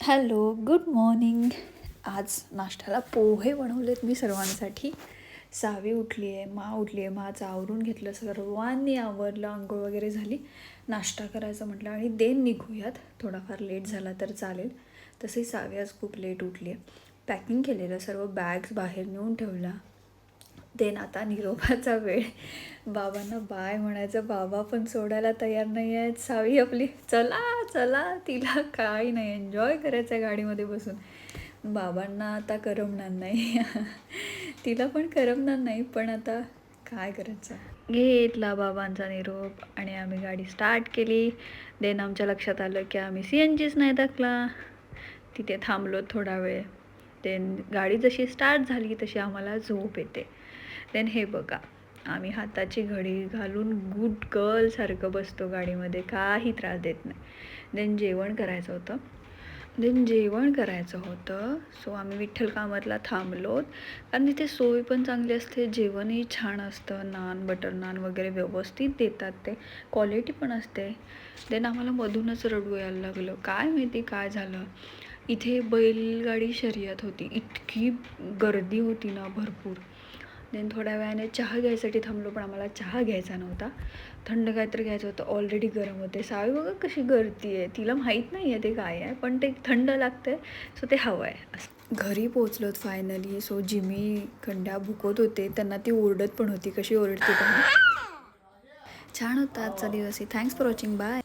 Hello, good morning. आज नाश्त्याला पोहे बनवलेत मी सर्वांसाठी. सावी उठली आहे, मा उठली आहे. माचं आवरून घेतलं, सर्वांनी आवरलं, आंघोळ वगैरे झाली. नाश्ता करायचं म्हटलं आणि देन निघूयात. थोडाफार लेट झाला तर चालेल. तसंही सावी आज खूप लेट उठली आहे. पॅकिंग केलेलं, सर्व बॅग्स बाहेर नेऊन ठेवला. देन आता निरोपाचा वेळ. बाबांना बाय म्हणायचं, बाबा पण सोडायला तयार नाही आहेत. सावी आपली चला चला, तिला काही नाही, एन्जॉय करायचं आहे गाडीमध्ये बसून. बाबांना आता करमणार नाही. तिला पण करमणार नाही, पण आता काय करायचं. घेतला बाबांचा निरोप आणि आम्ही गाडी स्टार्ट केली. देन आमच्या लक्षात आलं की आम्ही CNGच नाही टाकला. तिथे थांबलो थोडा वेळ. देन गाडी जशी स्टार्ट झाली तशी आम्हाला झोप येते. देन हे बघा, आम्ही हाताची घडी घालून गुड गर्लसारखं बसतो गाडीमध्ये, काही त्रास देत नाही. देन जेवण करायचं होतं. सो आम्ही विठ्ठल कामतला थांबलो, कारण तिथे सोय पण चांगली असते, जेवणही छान असतं. नान, बटर नान वगैरे व्यवस्थित देतात, ते क्वालिटी पण असते. देन आम्हाला मधूनच रडू यायला लागलं, काय माहिती काय झालं. इथे बैलगाडी शर्यत होती, इतकी गर्दी होती ना, भरपूर. देन थोड्या वेळाने चहा घ्यायसाठी थांबलो, पण आम्हाला चहा घ्यायचा नव्हता, थंड काहीतरी घ्यायचं होतं. ऑलरेडी गरम होते. सावी बघा कशी गळती आहे, तिला माहीत नाही आहे ते काय आहे, पण ते थंड लागतं, सो ते हवं आहे असं. घरी पोचलोत फायनली. सो जिमी खंड्या भुकत होते, त्यांना ती ओरडत पण होती, कशी ओरडते पण. छान होता आजचा दिवस. Thanks for watching. बाय.